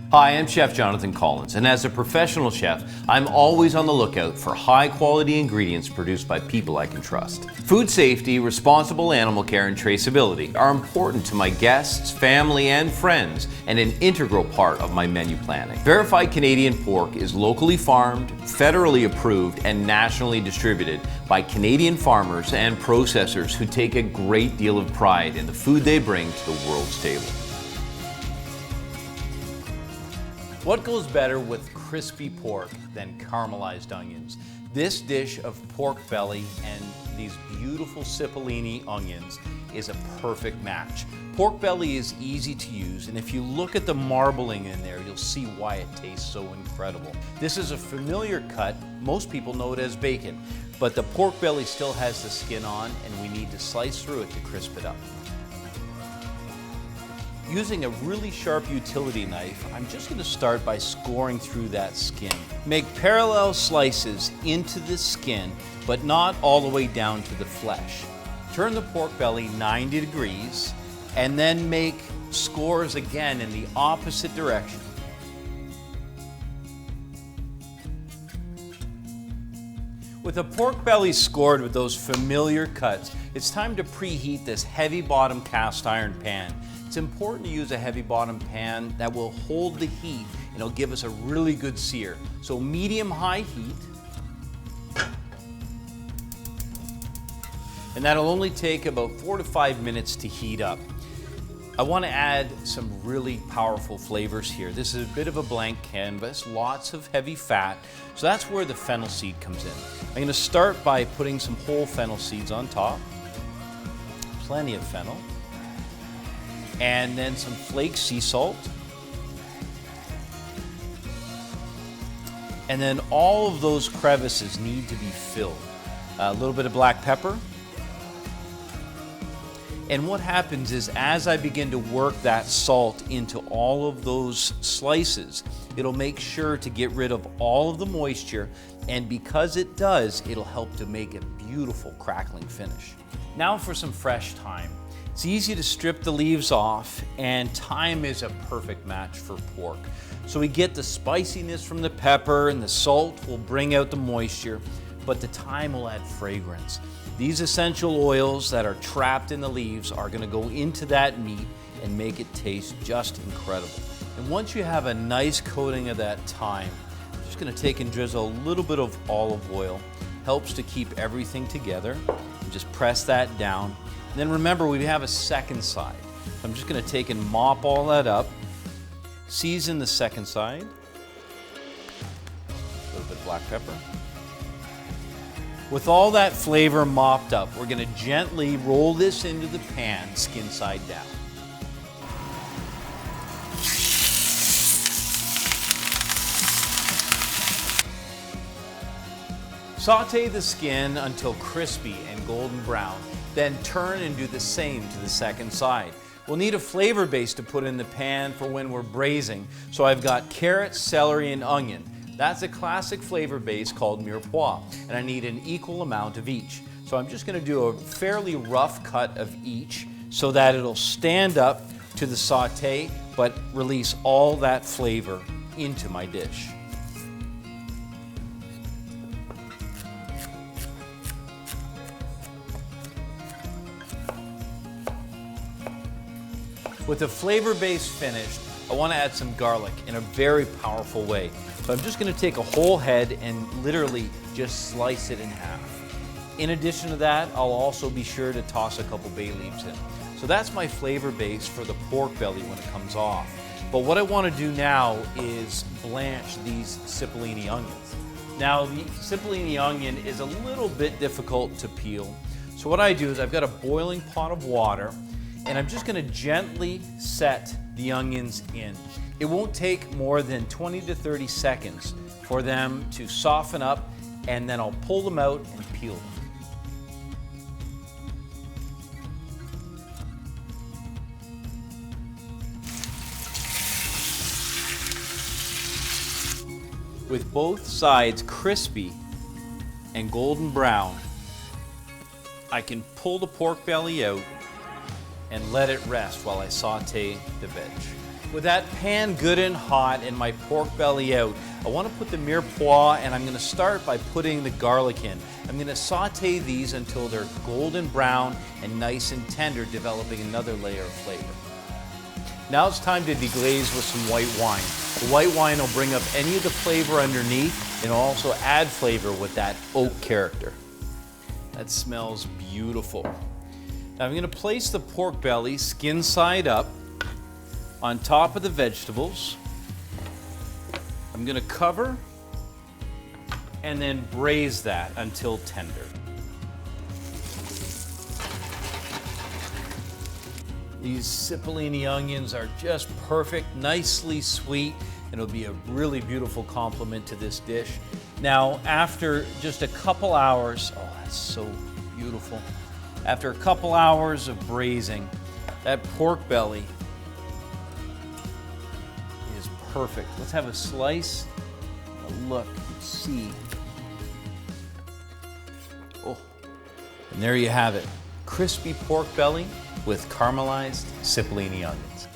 Hi, I'm Chef Jonathan Collins, and as a professional chef, I'm always on the lookout for high-quality ingredients produced by people I can trust. Food safety, responsible animal care, and traceability are important to my guests, family, and friends, and an integral part of my menu planning. Verified Canadian pork is locally farmed, federally approved, and nationally distributed by Canadian farmers and processors who take a great deal of pride in the food they bring to the world's table. What goes better with crispy pork than caramelized onions? This dish of pork belly and these beautiful Cippolini onions is a perfect match. Pork belly is easy to use, and if you look at the marbling in there, you'll see why it tastes so incredible. This is a familiar cut. Most people know it as bacon, but the pork belly still has the skin on, and we need to slice through it to crisp it up. Using a really sharp utility knife, I'm just going to start by scoring through that skin. Make parallel slices into the skin, but not all the way down to the flesh. Turn the pork belly 90 degrees, and then make scores again in the opposite direction. With the pork belly scored with those familiar cuts, it's time to preheat this heavy bottom cast iron pan. It's important to use a heavy bottom pan that will hold the heat and it'll give us a really good sear. So medium-high heat. And that'll only take about 4 to 5 minutes to heat up. I want to add some really powerful flavors here. This is a bit of a blank canvas, lots of heavy fat. So that's where the fennel seed comes in. I'm going to start by putting some whole fennel seeds on top. Plenty of fennel. And then some flake sea salt. And then all of those crevices need to be filled. A little bit of black pepper. And what happens is as I begin to work that salt into all of those slices, it'll make sure to get rid of all of the moisture, and because it does, it'll help to make a beautiful crackling finish. Now for some fresh thyme. It's easy to strip the leaves off, and thyme is a perfect match for pork. So we get the spiciness from the pepper, and the salt will bring out the moisture, but the thyme will add fragrance. These essential oils that are trapped in the leaves are going to go into that meat and make it taste just incredible. And once you have a nice coating of that thyme, I'm just going to take and drizzle a little bit of olive oil. Helps to keep everything together. And just press that down. And then remember, we have a second side. I'm just going to take and mop all that up. Season the second side. A little bit of black pepper. With all that flavor mopped up, we're going to gently roll this into the pan, skin side down. Saute the skin until crispy and golden brown, then turn and do the same to the second side. We'll need a flavor base to put in the pan for when we're braising, so I've got carrots, celery, and onion. That's a classic flavor base called mirepoix, and I need an equal amount of each. So I'm just going to do a fairly rough cut of each so that it'll stand up to the saute, but release all that flavor into my dish. With the flavor base finished, I want to add some garlic in a very powerful way. So I'm just going to take a whole head and literally just slice it in half. In addition to that, I'll also be sure to toss a couple bay leaves in. So that's my flavor base for the pork belly when it comes off. But what I want to do now is blanch these Cippolini onions. Now the Cippolini onion is a little bit difficult to peel. So what I do is I've got a boiling pot of water, and I'm just going to gently set the onions in. It won't take more than 20 to 30 seconds for them to soften up, and then I'll pull them out and peel them. With both sides crispy and golden brown, I can pull the pork belly out and let it rest while I saute the veg. With that pan good and hot and my pork belly out, I want to put the mirepoix, and I'm going to start by putting the garlic in. I'm going to saute these until they're golden brown and nice and tender, developing another layer of flavor. Now it's time to deglaze with some white wine. The white wine will bring up any of the flavor underneath and also add flavor with that oak character. That smells beautiful. Now I'm going to place the pork belly skin side up on top of the vegetables. I'm going to cover and then braise that until tender. These Cippolini onions are just perfect, nicely sweet, and it'll be a really beautiful complement to this dish. Now, after just a couple hours, oh, that's so beautiful. After a couple hours of braising, that pork belly is perfect. Let's have a slice, a look, see. Oh, and there you have it. Crispy pork belly with caramelized Cippolini onions.